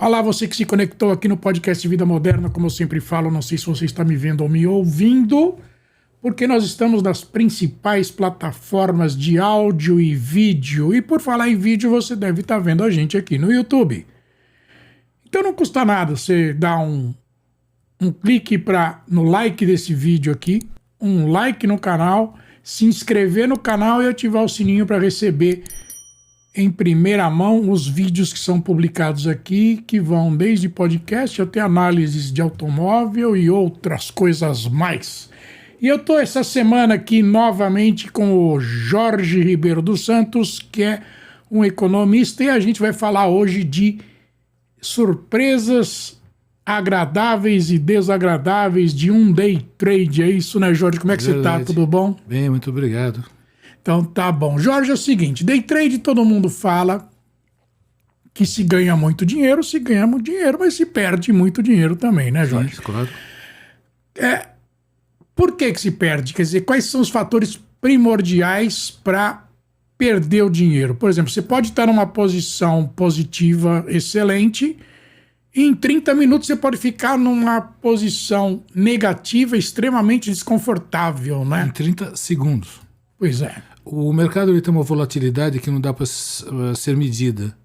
Olá, você que se conectou aqui no podcast Vida Moderna, como eu sempre falo, não sei se você está me vendo ou me ouvindo, porque nós estamos nas principais plataformas de áudio e vídeo. E por falar em vídeo, você deve estar vendo a gente aqui no YouTube. Então não custa nada você dar um clique no like desse vídeo aqui, um like no canal, se inscrever no canal e ativar o sininho para receber em primeira mão os vídeos que são publicados aqui, que vão desde podcast até análises de automóvel e outras coisas mais. E eu estou essa semana aqui novamente com o Jorge Ribeiro dos Santos, que é um economista, e a gente vai falar hoje de surpresas agradáveis e desagradáveis de um day trade. É isso, né, Jorge? Como é que você está? Tudo bom? Bem, muito obrigado. Então tá bom. Jorge, é o seguinte, day trade todo mundo fala que se ganha muito dinheiro, mas se perde muito dinheiro também, né, Jorge? Sim, claro. Por que se perde? Quer dizer, quais são os fatores primordiais para perder o dinheiro? Por exemplo, você pode estar numa posição positiva excelente e em 30 minutos você pode ficar numa posição negativa extremamente desconfortável, né? Em 30 segundos. Pois é. O mercado ele tem uma volatilidade que não dá para ser medida.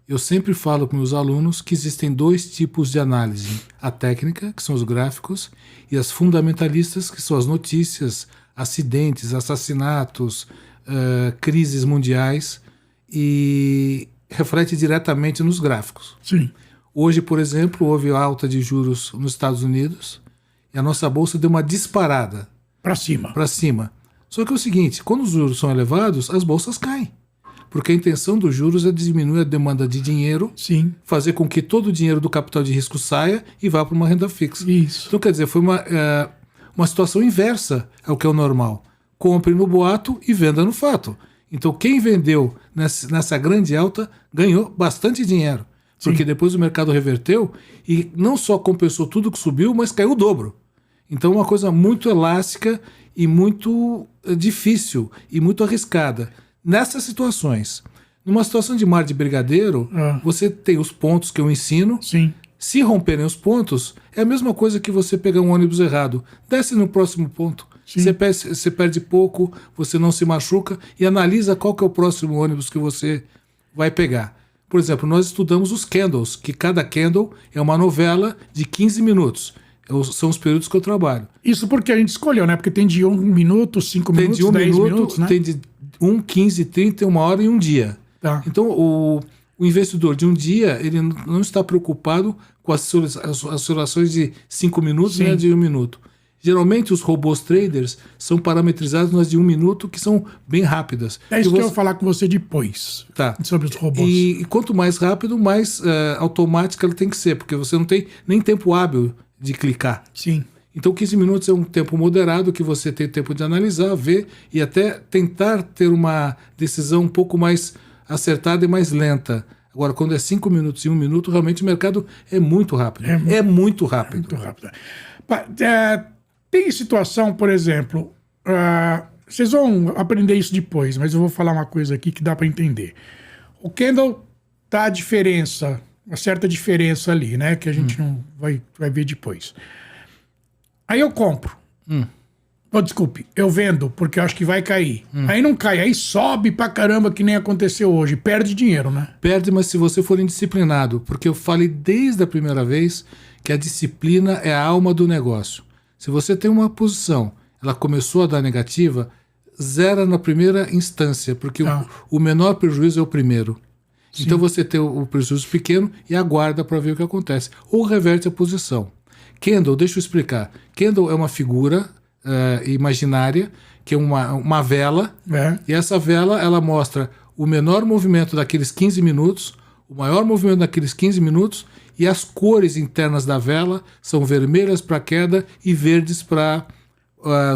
Eu sempre falo com meus alunos que existem dois tipos de análise. A técnica, que são os gráficos, e as fundamentalistas, que são as notícias, acidentes, assassinatos, crises mundiais, e reflete diretamente nos gráficos. Sim. Hoje, por exemplo, houve alta de juros nos Estados Unidos e a nossa bolsa deu uma disparada. Para cima. Para cima. Só que é o seguinte, quando os juros são elevados, as bolsas caem. Porque a intenção dos juros é diminuir a demanda de dinheiro, sim, fazer com que todo o dinheiro do capital de risco saia e vá para uma renda fixa. Isso. Então, quer dizer, foi uma situação inversa ao que é o normal. Compre no boato e venda no fato. Então, quem vendeu nessa grande alta ganhou bastante dinheiro. Porque sim, depois o mercado reverteu e não só compensou tudo que subiu, mas caiu o dobro. Então, é uma coisa muito elástica e muito difícil e muito arriscada. Nessas situações, numa situação de mar de brigadeiro, você tem os pontos que eu ensino. Sim. Se romperem os pontos, é a mesma coisa que você pegar um ônibus errado. Desce no próximo ponto. Você perde pouco, você não se machuca e analisa qual que é o próximo ônibus que você vai pegar. Por exemplo, nós estudamos os candles, que cada candle é uma novela de 15 minutos. São os períodos que eu trabalho. Isso porque a gente escolheu, né? Porque tem de 1 minuto, 5 minutos, 10 minutos, né? Tem de 1, 15, 30, 1 hora e 1 dia. Tá. Então, o investidor de um dia, ele não está preocupado com as oscilações de 5 minutos, nem de 1 minuto. Geralmente, os robôs traders são parametrizados nas de 1 minuto, que são bem rápidas. É isso que eu vou falar com você depois, sobre os robôs. E quanto mais rápido, mais automática ela tem que ser, porque você não tem nem tempo hábil de clicar. Sim. Então 15 minutos é um tempo moderado que você tem tempo de analisar, ver e até tentar ter uma decisão um pouco mais acertada e mais lenta. Agora, quando é 5 minutos e 1 minuto, realmente o mercado é muito rápido. É muito rápido. É muito rápido. Tem situação, por exemplo, vocês vão aprender isso depois, mas eu vou falar uma coisa aqui que dá para entender. O candle tá a diferença, uma certa diferença ali, né? Que a gente não vai ver depois. Aí eu compro. Desculpe, eu vendo, porque eu acho que vai cair. Aí não cai, aí sobe pra caramba, que nem aconteceu hoje. Perde dinheiro, né? Perde, mas se você for indisciplinado, porque eu falei desde a primeira vez que a disciplina é a alma do negócio. Se você tem uma posição, ela começou a dar negativa, zera na primeira instância, porque o menor prejuízo é o primeiro. Sim. Então você tem o prejuízo pequeno e aguarda para ver o que acontece. Ou reverte a posição. Candle, deixa eu explicar. Candle é uma figura imaginária, que é uma vela, e essa vela ela mostra o menor movimento daqueles 15 minutos, o maior movimento daqueles 15 minutos, e as cores internas da vela são vermelhas para queda e verdes para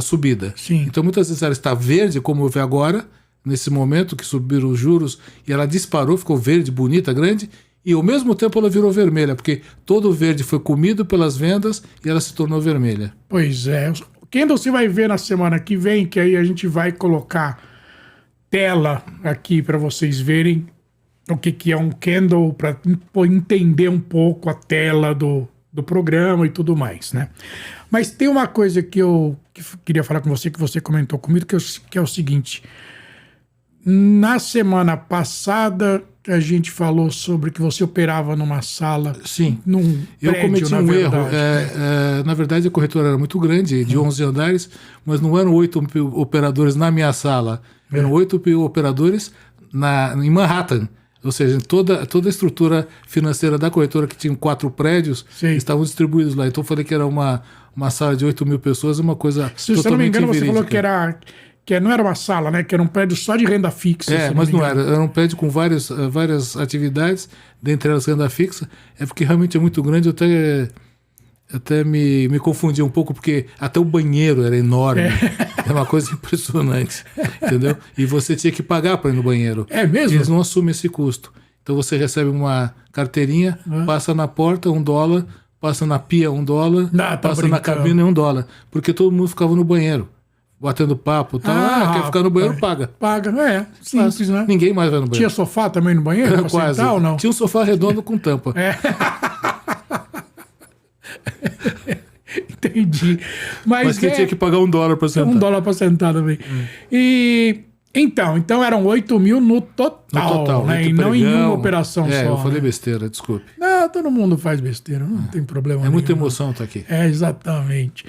subida. Sim. Então muitas vezes ela está verde, como eu vi agora, nesse momento que subiram os juros, e ela disparou, ficou verde, bonita, grande, e ao mesmo tempo ela virou vermelha, porque todo o verde foi comido pelas vendas e ela se tornou vermelha. Pois é. Candle você vai ver na semana que vem, que aí a gente vai colocar tela aqui para vocês verem o que é um candle, para entender um pouco a tela do programa e tudo mais, né? Mas tem uma coisa que eu queria falar com você, que você comentou comigo, que é o seguinte. Na semana passada, a gente falou sobre que você operava numa sala. Sim. Num eu prédio, cometi um erro. Na verdade, a corretora era muito grande, de 11 andares, mas não eram 8 operadores na minha sala. Eram 8 operadores em Manhattan. Ou seja, toda a estrutura financeira da corretora, que tinha 4 prédios, estavam distribuídos lá. Então eu falei que era uma sala de 8 mil pessoas, uma coisa Se totalmente você não me engano, verídica. você falou que não era uma sala, né? Que era um prédio só de renda fixa. Mas não era. Era um prédio com várias atividades, dentre elas renda fixa. É porque realmente é muito grande. Eu até me confundi um pouco, porque até o banheiro era enorme. É uma coisa impressionante, entendeu? E você tinha que pagar para ir no banheiro. É mesmo? Eles não assumem esse custo. Então você recebe uma carteirinha, passa na porta $1, passa na pia $1, passa na cabine $1. Porque todo mundo ficava no banheiro, batendo papo e tal. Quer ficar no banheiro, paga. Paga, simples, né? Ninguém mais vai no banheiro. Tinha sofá também no banheiro? Quase. Sentar, ou não? Tinha um sofá redondo com tampa. Entendi. Mas quem tinha que pagar $1 para sentar. $1 para sentar também. E então eram 8 mil no total, né? E não em uma operação só. Eu falei besteira, desculpe. Não, todo mundo faz besteira, não tem problema nenhum. É muita emoção estar aqui. Exatamente.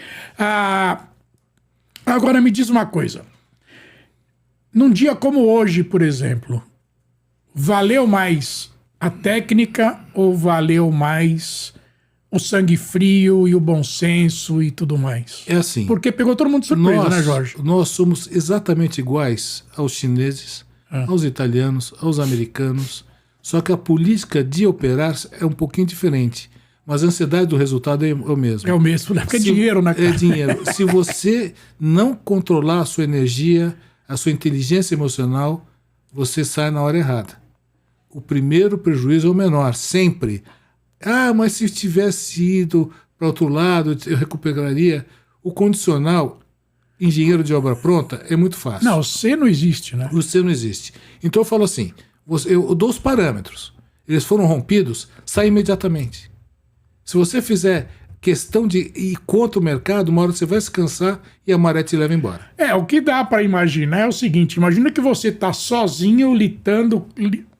Agora me diz uma coisa. Num dia como hoje, por exemplo, valeu mais a técnica ou valeu mais o sangue frio e o bom senso e tudo mais? É assim. Porque pegou todo mundo de surpresa, né, Jorge? Nós somos exatamente iguais aos chineses, aos italianos, aos americanos, só que a política de operar é um pouquinho diferente. Mas a ansiedade do resultado é o mesmo. É o mesmo, né? Porque é dinheiro, né? É dinheiro. Se você não controlar a sua energia, a sua inteligência emocional, você sai na hora errada. O primeiro prejuízo é o menor, sempre. Mas se tivesse ido para outro lado, eu recuperaria. O condicional, engenheiro de obra pronta, é muito fácil. Não, o C não existe, né? O C não existe. Então eu falo assim, eu dou os parâmetros. Eles foram rompidos, sai imediatamente. Se você fizer questão de ir contra o mercado, uma hora você vai se cansar e a maré te leva embora. O que dá para imaginar é o seguinte, imagina que você está sozinho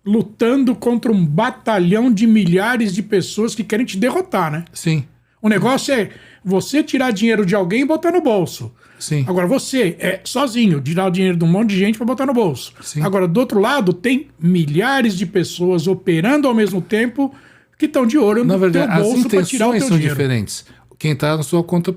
lutando contra um batalhão de milhares de pessoas que querem te derrotar, né? Sim. O negócio é você tirar dinheiro de alguém e botar no bolso. Sim. Agora você é sozinho, tirar o dinheiro de um monte de gente para botar no bolso. Sim. Agora, do outro lado, tem milhares de pessoas operando ao mesmo tempo que estão de olho no teu bolso para tirar o teu são dinheiro. diferentes. Quem está na sua conta,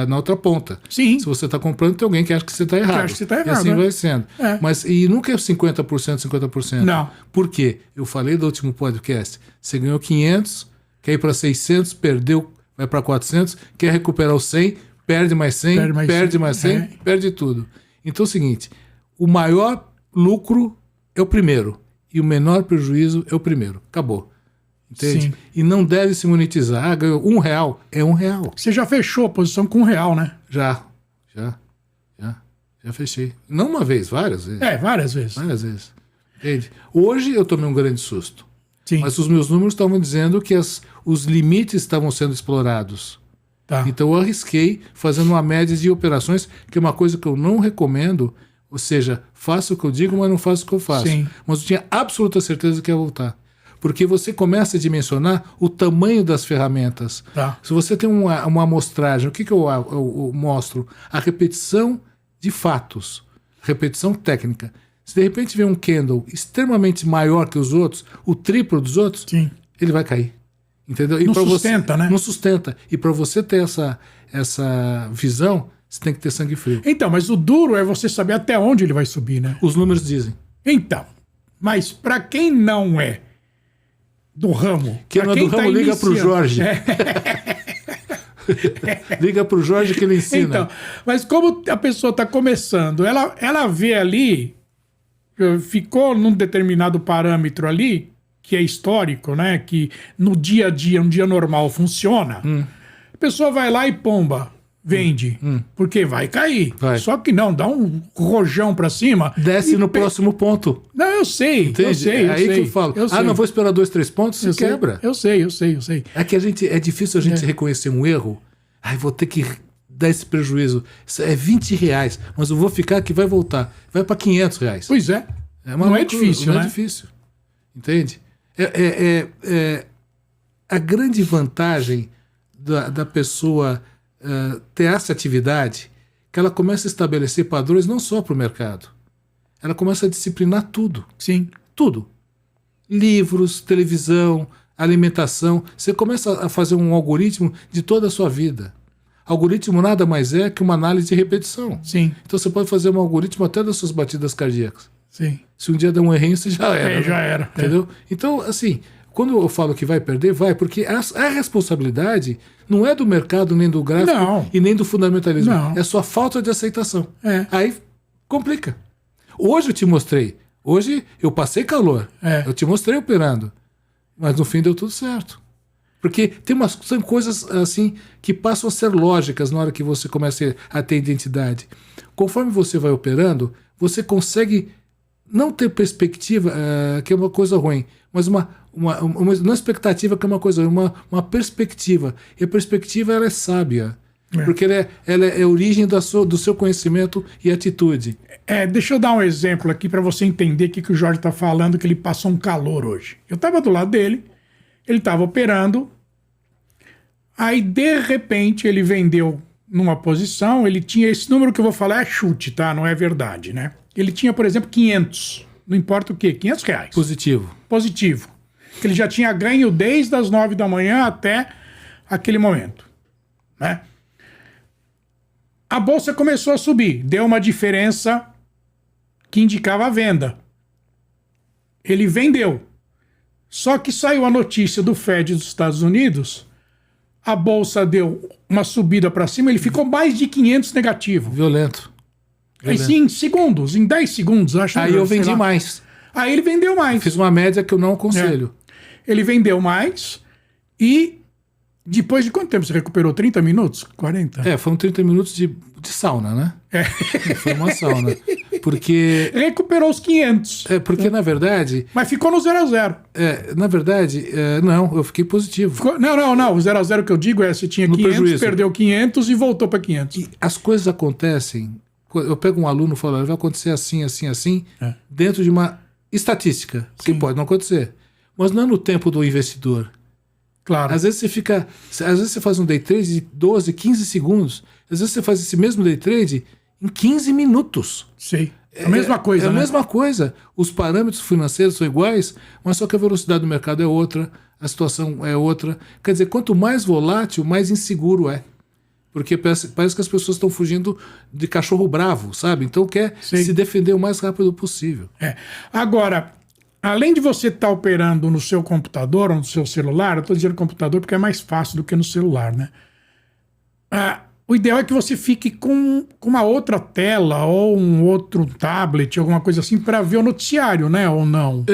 na outra ponta. Sim. Se você está comprando, tem alguém que acha que você está errado. Que acha que você tá errado, e assim né? vai sendo. Mas e nunca é 50%, 50%. Não. Por quê? Eu falei do último podcast. Você ganhou 500, quer ir para 600, perdeu, vai para 400, quer recuperar os 100, perde mais 100, perde mais 100, perde tudo. Então é o seguinte, o maior lucro é o primeiro e o menor prejuízo é o primeiro. Acabou. Entende? Sim. E não deve se monetizar. Ganhou R$1, é R$1. Você já fechou a posição com R$1, né? Já fechei. Não uma vez, várias vezes. Várias vezes. Várias vezes. Entende? Hoje eu tomei um grande susto. Sim. Mas os meus números estavam dizendo que os limites estavam sendo explorados. Tá. Então eu arrisquei fazendo uma média de operações, que é uma coisa que eu não recomendo. Ou seja, faço o que eu digo, mas não faço o que eu faço. Sim. Mas eu tinha absoluta certeza que ia voltar. Porque você começa a dimensionar o tamanho das ferramentas. Tá. Se você tem uma amostragem, o que eu mostro? A repetição de fatos, repetição técnica. Se de repente vem um candle extremamente maior que os outros, o triplo dos outros, Sim. ele vai cair. Entendeu? Não sustenta, né? Não sustenta. E para você ter essa visão, você tem que ter sangue frio. Então, mas o duro é você saber até onde ele vai subir, né? Os números dizem. Então, mas para quem não é do ramo... Quem não é do ramo, liga pro Jorge. Liga pro Jorge que ele ensina. Então, mas como a pessoa está começando, ela vê ali, ficou num determinado parâmetro ali, que é histórico, né? Que no dia a dia, um dia normal, funciona. A pessoa vai lá e pomba. vende. Porque vai cair. Vai. Só que não, dá um rojão pra cima. Desce no próximo ponto. Não, eu sei. Entende? Eu sei, é aí que eu falo. Não vou esperar 2, 3 pontos, se quebra. Eu sei. É que é difícil a gente reconhecer um erro. Vou ter que dar esse prejuízo. Isso é R$20, mas eu vou ficar que vai voltar. Vai para R$500. Pois é. Não é difícil, né? Não é difícil. Entende? A grande vantagem da pessoa ter essa atividade, que ela começa a estabelecer padrões não só para o mercado. Ela começa a disciplinar tudo. Sim. Tudo. Livros, televisão, alimentação. Você começa a fazer um algoritmo de toda a sua vida. Algoritmo nada mais é que uma análise de repetição. Sim. Então você pode fazer um algoritmo até das suas batidas cardíacas. Sim. Se um dia der um errinho, você já era. Já era. Entendeu? Então, assim, quando eu falo que vai perder, vai, porque a responsabilidade não é do mercado, nem do gráfico e nem do fundamentalismo. Não. É sua falta de aceitação. É. Aí complica. Hoje eu te mostrei. Hoje eu passei calor. Eu te mostrei operando. Mas no fim deu tudo certo. Porque são coisas assim que passam a ser lógicas na hora que você começa a ter identidade. Conforme você vai operando, você consegue não ter perspectiva, que é uma coisa ruim, mas não expectativa, que é uma coisa ruim, uma perspectiva. E a perspectiva ela é sábia. Porque ela é a origem do seu conhecimento e atitude. Deixa eu dar um exemplo aqui para você entender o que o Jorge está falando, que ele passou um calor hoje. Eu estava do lado dele, ele estava operando, aí de repente ele vendeu numa posição, ele tinha esse número que eu vou falar é chute, tá? Não é verdade, né? Ele tinha, por exemplo, 500, não importa o quê, R$500. Positivo. Que ele já tinha ganho desde as 9 da manhã até aquele momento, né? A bolsa começou a subir, deu uma diferença que indicava a venda. Ele vendeu. Só que saiu a notícia do Fed dos Estados Unidos, a bolsa deu uma subida para cima, ele ficou mais de 500 negativo. Violento. Aí sim, em 10 segundos, acho. Aí eu vendi mais. Aí ele vendeu mais. Fiz uma média que eu não aconselho. Ele vendeu mais e depois de quanto tempo você recuperou? 30 minutos? 40? Foram 30 minutos de sauna, né? Foi uma sauna. Porque... recuperou os 500. Porque, na verdade... Mas ficou no 0-0. Na verdade, não, eu fiquei positivo. Não. O 0-0 que eu digo você tinha no 500, prejuízo. Perdeu 500 e voltou para 500. E as coisas acontecem... Eu pego um aluno e falo, vai acontecer assim, dentro de uma estatística, que pode não acontecer. Mas não é no tempo do investidor. Claro. Às vezes você faz um day trade de 12, 15 segundos. Às vezes você faz esse mesmo day trade em 15 minutos. Sim. A mesma coisa, né? A mesma coisa. Os parâmetros financeiros são iguais, mas só que a velocidade do mercado é outra, a situação é outra. Quer dizer, quanto mais volátil, mais inseguro é. Porque parece que as pessoas estão fugindo de cachorro bravo, sabe? Então quer se defender o mais rápido possível. Agora, além de você estar operando no seu computador ou no seu celular, eu estou dizendo computador porque é mais fácil do que no celular, né? O ideal é que você fique com uma outra tela ou um outro tablet, alguma coisa assim, para ver o noticiário, né? Ou não?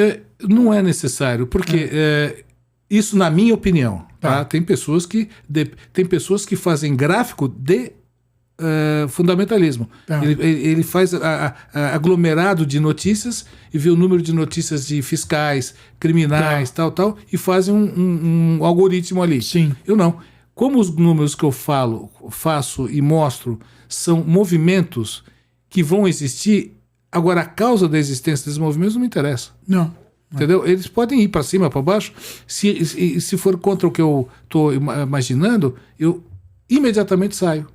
Não é necessário, porque isso, na minha opinião, tá? Tem pessoas que fazem gráfico de fundamentalismo. Ele faz aglomerado de notícias e vê o número de notícias de fiscais, criminais, tal, e fazem um algoritmo ali. Sim. Eu não. Como os números que eu faço e mostro são movimentos que vão existir, agora a causa da existência desses movimentos não me interessa. Não. Entendeu? Eles podem ir para cima, para baixo. Se for contra o que eu estou imaginando, eu imediatamente saio.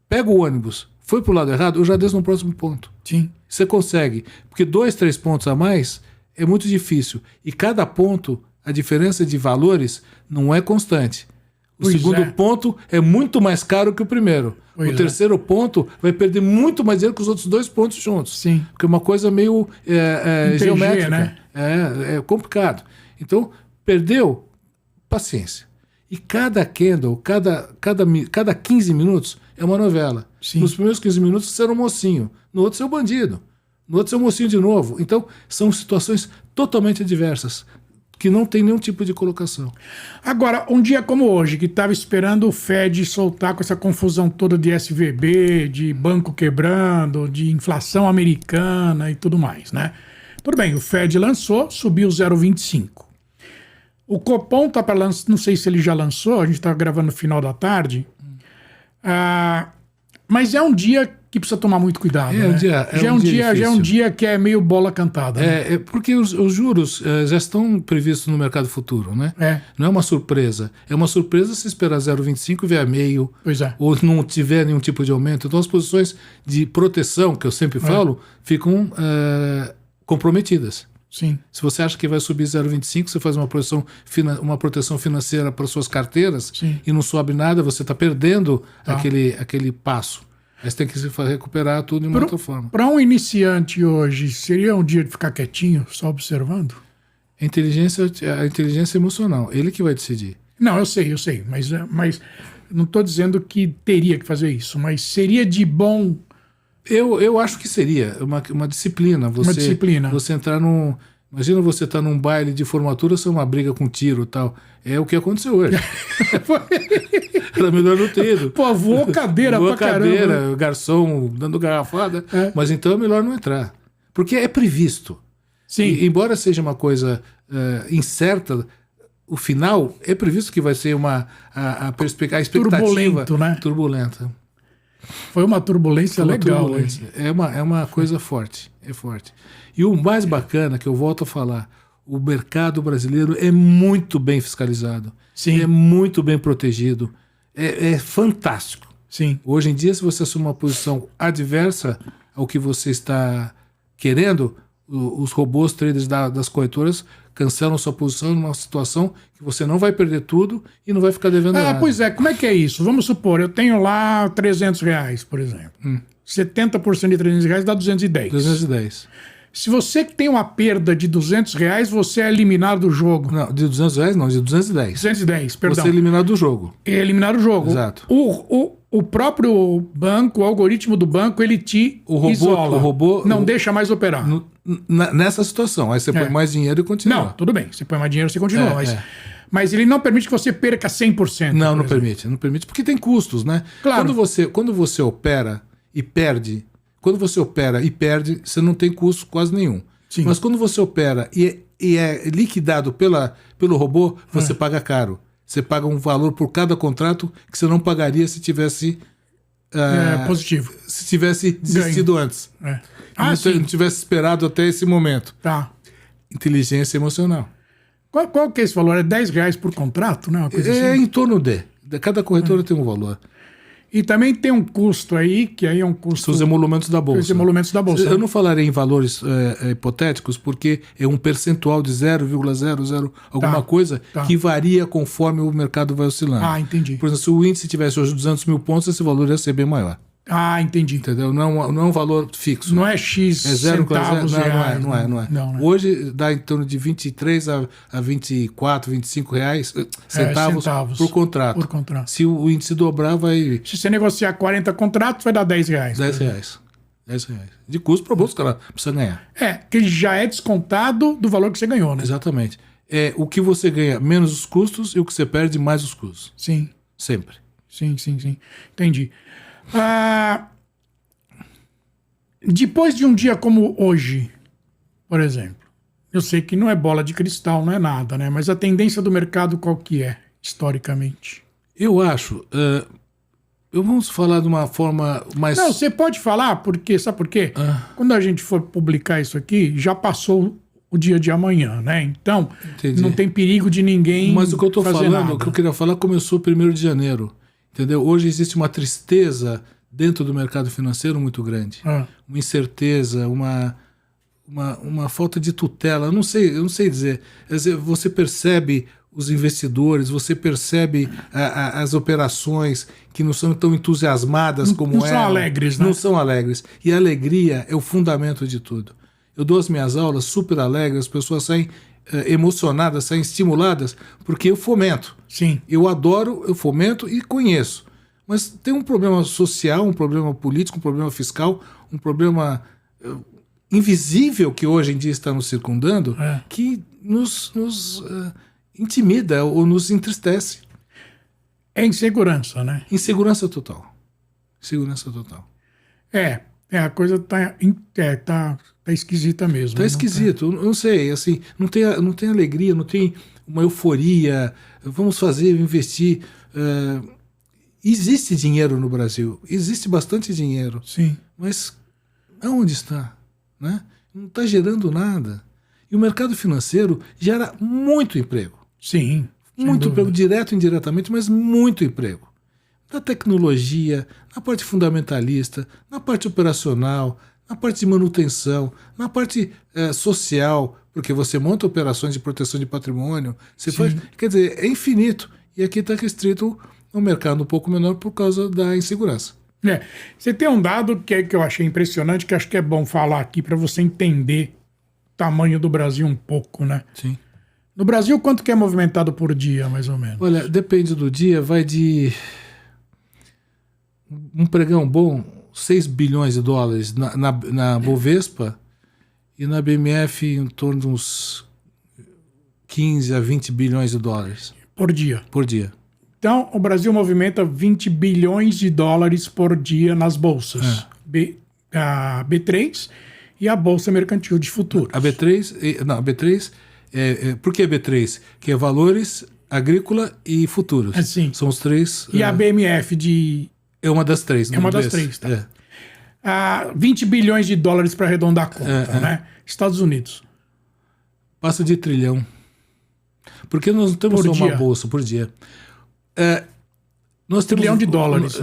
Pego o ônibus, foi para o lado errado, eu já desço no próximo ponto. Sim. Você consegue. Porque 2, 3 pontos a mais é muito difícil. E cada ponto, a diferença de valores não é constante. O segundo ponto é muito mais caro que o primeiro. O terceiro ponto vai perder muito mais dinheiro que os outros 2 pontos juntos. Sim. Porque é uma coisa meio geométrica. Né? É complicado. Então, perdeu, paciência. E cada candle, cada 15 minutos é uma novela. Sim. Nos primeiros 15 minutos você era um mocinho, no outro você é um bandido, no outro você é um mocinho de novo. Então, são situações totalmente adversas. que não tem nenhum tipo de colocação. Agora, um dia como hoje, que estava esperando o Fed soltar com essa confusão toda de SVB, de banco quebrando, de inflação americana e tudo mais, né? Tudo bem, o Fed lançou, subiu 0,25. O Copom tá para lançar, não sei se ele já lançou, a gente está gravando no final da tarde. Mas é um dia que precisa tomar muito cuidado. Já é um dia que é meio bola cantada. Né? Porque os juros já estão previstos no mercado futuro, né? Não é uma surpresa. É uma surpresa se esperar 0,25 e ver a meio, ou não tiver nenhum tipo de aumento. Então as posições de proteção, que eu sempre falo, ficam comprometidas. Sim. Se você acha que vai subir 0,25, você faz uma proteção financeira para suas carteiras. Sim. E não sobe nada, você está perdendo aquele passo. Mas tem que se recuperar tudo de uma outra forma. Para um iniciante hoje, seria um dia de ficar quietinho, só observando? A inteligência emocional, ele que vai decidir. Não, eu sei, mas não estou dizendo que teria que fazer isso, mas seria de bom... Eu acho que seria uma disciplina. Uma disciplina. Você entrar num... Imagina você estar num baile de formatura, ser uma briga com tiro e tal. É o que aconteceu hoje. Era melhor não ter ido. Pô, voou cadeira pra caramba. O garçom dando garrafada. Mas então é melhor não entrar. Porque é previsto. Sim. E, embora seja uma coisa incerta, o final é previsto que vai ser a expectativa... Turbulento, né? Turbulenta. Foi uma turbulência legal. É uma coisa forte. É forte. E o mais bacana, que eu volto a falar, o mercado brasileiro é muito bem fiscalizado. Sim. É muito bem protegido. É fantástico. Sim. Hoje em dia, se você assumir uma posição adversa ao que você está querendo, os robôs traders das corretoras cancelam sua posição numa situação que você não vai perder tudo e não vai ficar devendo nada. Pois é, como é que é isso? Vamos supor, eu tenho lá R$300, por exemplo. 70% de R$300 dá 210. 210. Se você tem uma perda de R$200, você é eliminado do jogo. Não, de R$200 não, de 210. 210, perdão. Você é eliminado do jogo. É eliminado do jogo. Exato. O próprio banco, o algoritmo do banco, ele te isola. O robô não deixa mais operar. Nessa situação. Aí você põe mais dinheiro e continua. Não, tudo bem. Você põe mais dinheiro, você continua. Mas ele não permite que você perca 100%. Não permite. Não permite, porque tem custos, né? Claro. Quando você opera e perde... Quando você opera e perde, você não tem custo quase nenhum. Sim. Mas quando você opera e é liquidado pelo robô, você paga caro. Você paga um valor por cada contrato que você não pagaria se tivesse... positivo. Se tivesse desistido antes. Não tivesse esperado até esse momento. Tá. Inteligência emocional. Qual que é esse valor? É R$10 por contrato, né? Uma coisa assim? Em torno de. Cada corretora tem um valor. E também tem um custo aí, que aí é um custo... Os emolumentos da Bolsa. Os emolumentos da Bolsa. Eu não falarei em valores hipotéticos, porque é um percentual de 0,00 alguma coisa que varia conforme o mercado vai oscilando. Entendi. Por exemplo, se o índice tivesse hoje 200 mil pontos, esse valor ia ser bem maior. Entendi. Entendeu? Não é um valor fixo. Não é X centavos reais. Não é. Hoje dá em torno de 23 a 24, 25 reais, centavos por contrato. Por contrato. Se o índice dobrar, vai... Se você negociar 40 contratos, vai dar R$10. R$10. De custo para o bolso, cara, precisa ganhar. Que já é descontado do valor que você ganhou, né? Exatamente. É o que você ganha menos os custos e o que você perde mais os custos. Sim. Sempre. Sim. Entendi. Depois de um dia como hoje, por exemplo, eu sei que não é bola de cristal, não é nada, né? Mas a tendência do mercado qual que é, historicamente? Eu acho... vamos falar de uma forma mais... Não, você pode falar, porque sabe por quê? Quando a gente for publicar isso aqui, já passou o dia de amanhã, né? Então, não tem perigo de ninguém. Mas o que eu estou falando, nada. o que eu queria falar, começou 1º de janeiro. Entendeu? Hoje existe uma tristeza dentro do mercado financeiro muito grande. Uma incerteza, uma falta de tutela. Eu não sei dizer. Você percebe os investidores, você percebe as operações que não são tão entusiasmadas como não são alegres, né? Não são alegres. E a alegria é o fundamento de tudo. Eu dou as minhas aulas super alegres, as pessoas saem emocionadas, saem estimuladas, porque eu fomento. Sim. Eu adoro, eu fomento e conheço. Mas tem um problema social, um problema político, um problema fiscal, um problema invisível que hoje em dia está nos circundando, que intimida ou nos entristece. É insegurança, né? Insegurança total. Segurança total. A coisa tá esquisita mesmo. Tá esquisito, eu não sei, assim, não tem alegria, não tem uma euforia, vamos fazer, investir. Existe dinheiro no Brasil, existe bastante dinheiro. Sim. Mas aonde está? Né? Não está gerando nada. E o mercado financeiro gera muito emprego. Sim. Muito emprego, direto e indiretamente, mas muito emprego. Na tecnologia, na parte fundamentalista, na parte operacional, na parte de manutenção, na parte social, porque você monta operações de proteção de patrimônio, você faz, quer dizer, é infinito. E aqui está restrito a um mercado um pouco menor por causa da insegurança. Você tem um dado que eu achei impressionante, que acho que é bom falar aqui para você entender o tamanho do Brasil um pouco, né? Sim. No Brasil, quanto que é movimentado por dia, mais ou menos? Olha, depende do dia, vai de um pregão bom, 6 bilhões de dólares na Bovespa e na BMF em torno de uns 15 a 20 bilhões de dólares. Por dia. Por dia. Então, o Brasil movimenta 20 bilhões de dólares por dia nas bolsas. A B3 e a Bolsa Mercantil de Futuros. A B3, por que B3? Que é valores, agrícola e futuros. Sim. São os três. E a BMF é uma das três. É uma das três, tá? 20 bilhões de dólares para arredondar a conta, né? Estados Unidos. Passa de trilhão. Porque nós não temos só uma bolsa por dia. Nós temos trilhão de dólares.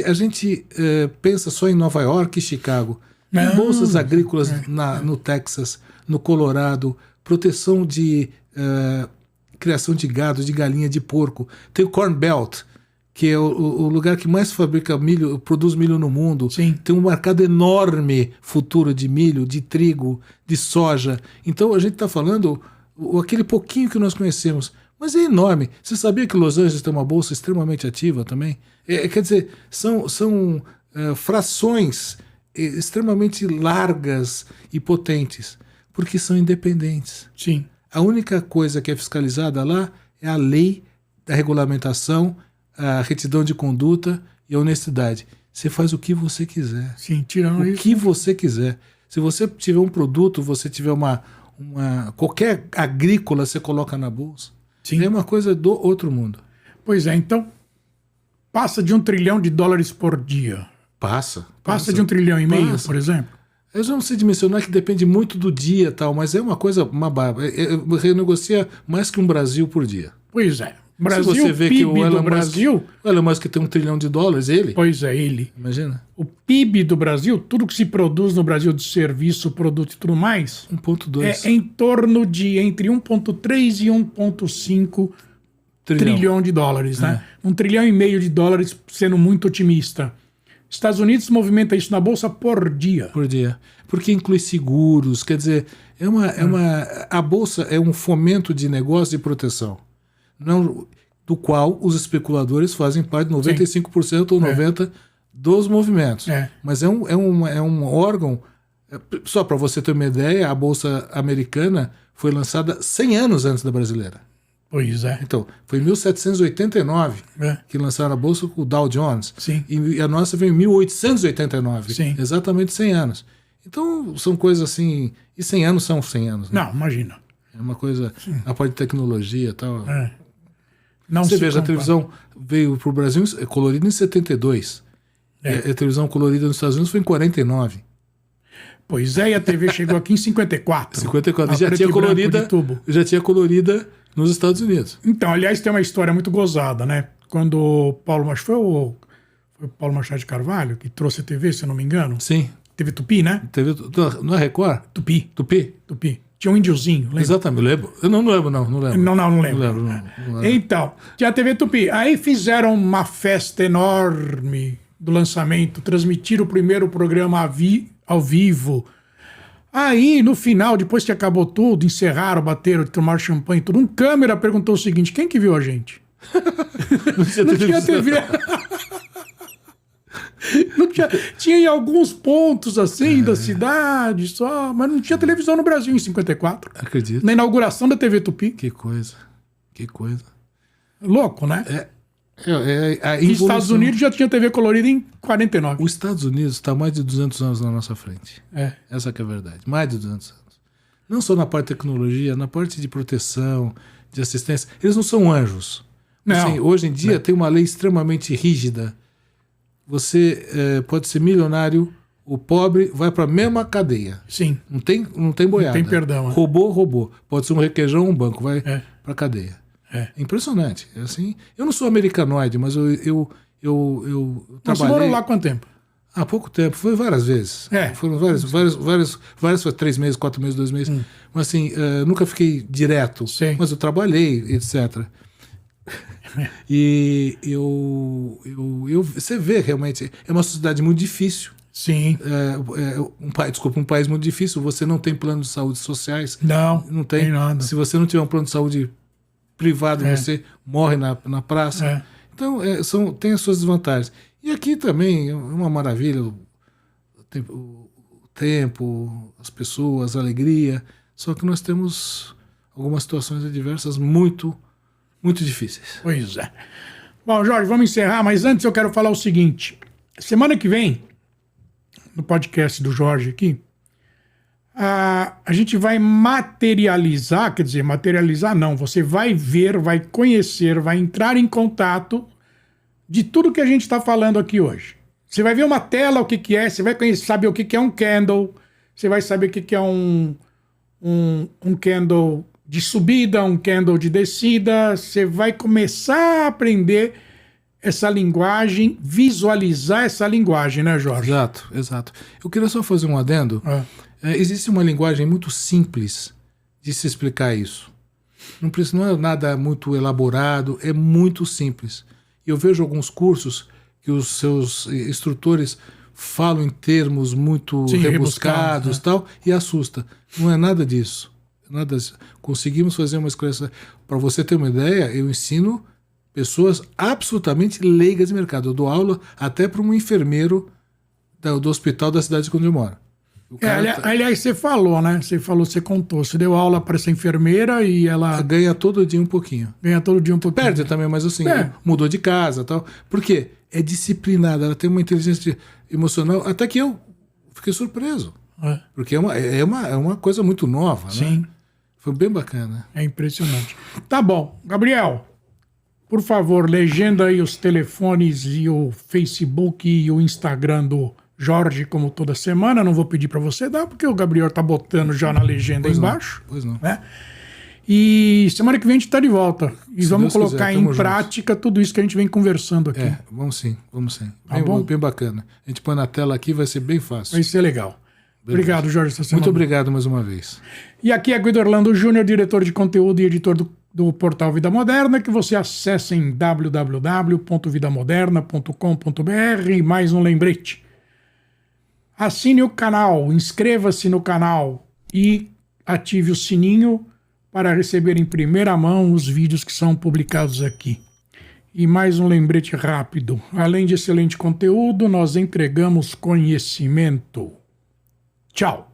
A gente pensa só em Nova York e Chicago. Tem bolsas agrícolas no Texas, no Colorado, proteção de criação de gado, de galinha, de porco. Tem o Corn Belt, que é o lugar que mais fabrica milho, produz milho no mundo. Sim. Tem um mercado enorme futuro de milho, de trigo, de soja. Então a gente está falando aquele pouquinho que nós conhecemos, mas é enorme. Você sabia que Los Angeles tem uma bolsa extremamente ativa também? Quer dizer, são frações extremamente largas e potentes, porque são independentes. Sim. A única coisa que é fiscalizada lá é a lei, a regulamentação, a retidão de conduta e a honestidade. Você faz o que você quiser. Sim, tirando isso. O que você quiser. Se você tiver um produto, você tiver qualquer agrícola, você coloca na bolsa. Sim. É uma coisa do outro mundo. Pois é, então passa de $1 trilhão por dia. Passa de 1,5 trilhão, por exemplo? Eu já não sei dimensionar, que depende muito do dia e tal, mas é uma coisa, renegocia mais que um Brasil por dia. Pois é. Brasil, se você vê PIB que o Elon do Brasil... O Elon Musk tem $1 trilhão, ele? Pois é, ele. Imagina. O PIB do Brasil, tudo que se produz no Brasil de serviço, produto e tudo mais... 1,2. É em torno de entre 1,3 e 1,5 trilhão de dólares, né? $1,5 trilhão, sendo muito otimista. Estados Unidos movimenta isso na bolsa por dia. Por dia. Porque inclui seguros, quer dizer, a bolsa é um fomento de negócio e proteção, não, do qual os especuladores fazem parte de 95% ou 90% dos movimentos. Mas é um órgão, só para você ter uma ideia, a bolsa americana foi lançada 100 anos antes da brasileira. Pois é. Então, foi em 1789 que lançaram a bolsa com o Dow Jones. Sim. E a nossa veio em 1889. Sim. Exatamente 100 anos. Então, são coisas assim... E 100 anos são 100 anos. Né? Não, imagina. É uma coisa... A parte de tecnologia e tal. Não você veja, a televisão veio para o Brasil colorida em 72. A televisão colorida nos Estados Unidos foi em 49. Pois é, e a TV chegou aqui em 54. 54. Já tinha colorida nos Estados Unidos. Então, aliás, tem uma história muito gozada, né? Quando o Paulo Machado... Foi o Paulo Machado de Carvalho que trouxe a TV, se eu não me engano? Sim. TV Tupi, né? Não é Record? Tupi. Tupi. Tinha um índiozinho, lembra? Exatamente, lembro. Eu não lembro. Não lembro. Então, tinha a TV Tupi. Aí fizeram uma festa enorme do lançamento, transmitiram o primeiro programa ao vivo. Aí, no final, depois que acabou tudo, encerraram, bateram, tomaram champanhe, tudo. Um câmera perguntou o seguinte: quem que viu a gente? Não tinha TV. Não tinha em alguns pontos assim da cidade só, mas não tinha televisão no Brasil em 54. Acredito. Na inauguração da TV Tupi. Que coisa. Louco, né? A E Estados Unidos já tinha TV colorida em 49. Os Estados Unidos está mais de 200 anos na nossa frente. É. Essa que é a verdade. Mais de 200 anos. Não só na parte de tecnologia, na parte de proteção, de assistência. Eles não são anjos. Não. Assim, hoje em dia tem uma lei extremamente rígida. Você pode ser milionário, o pobre vai para a mesma cadeia. Sim. Não tem boiada. Não tem perdão. É. Roubou. Pode ser um requeijão ou um banco, vai para a cadeia. É. Impressionante. Assim, eu não sou americanoide, mas eu Mas você morou lá há quanto tempo? Há pouco tempo, foi várias vezes. Foram várias, foi 3 meses, 4 meses, 2 meses. Mas assim, nunca fiquei direto. Sim. Mas eu trabalhei, etc. E você vê realmente, é uma sociedade muito difícil. Sim. Um país muito difícil. Você não tem plano de saúde sociais. Não tem nada. Se você não tiver um plano de saúde privado, você morre na praça. Então, tem as suas desvantagens. E aqui também é uma maravilha, o tempo, as pessoas, a alegria. Só que nós temos algumas situações adversas muito, muito difíceis. Pois é. Bom, Jorge, vamos encerrar, mas antes eu quero falar o seguinte. Semana que vem, no podcast do Jorge aqui, a gente vai materializar, quer dizer, materializar não, você vai ver, vai conhecer, vai entrar em contato de tudo que a gente está falando aqui hoje. Você vai ver uma tela, o que é, você vai saber o que é um candle, você vai saber o que é um candle de subida, um candle de descida, você vai começar a aprender essa linguagem, visualizar essa linguagem, né, Jorge? Exato. Eu queria só fazer um adendo. Existe uma linguagem muito simples de se explicar isso. Não é nada muito elaborado, é muito simples. Eu vejo alguns cursos que os seus instrutores falam em termos muito rebuscados tal, e assusta. Não é nada disso. Conseguimos fazer uma esclarecimento. Para você ter uma ideia, eu ensino pessoas absolutamente leigas de mercado. Eu dou aula até para um enfermeiro do hospital da cidade onde eu moro. Aliás, você falou, né? Você contou. Você deu aula para essa enfermeira e ela... Ganha todo dia um pouquinho. Perde também, mas assim, mudou de casa e tal. Por quê? É disciplinada, ela tem uma inteligência emocional, até que eu fiquei surpreso. Porque é uma coisa muito nova, Sim. Né? Foi bem bacana. É impressionante. Tá bom. Gabriel, por favor, legenda aí os telefones e o Facebook e o Instagram do Jorge, como toda semana. Não vou pedir para você dar, porque o Gabriel tá botando já na legenda aí embaixo. Pois não. Né? E semana que vem a gente tá de volta. E vamos colocar em prática tudo isso que a gente vem conversando aqui. Vamos sim. Tá bom? Bem bacana. A gente põe na tela aqui, vai ser bem fácil. Vai ser legal. Obrigado, Jorge, essa semana. Muito obrigado mais uma vez. E aqui é Guido Orlando Júnior, diretor de conteúdo e editor do portal Vida Moderna, que você acessa em www.vidamoderna.com.br. E mais um lembrete. Assine o canal, inscreva-se no canal e ative o sininho para receber em primeira mão os vídeos que são publicados aqui. E mais um lembrete rápido. Além de excelente conteúdo, nós entregamos conhecimento. Tchau!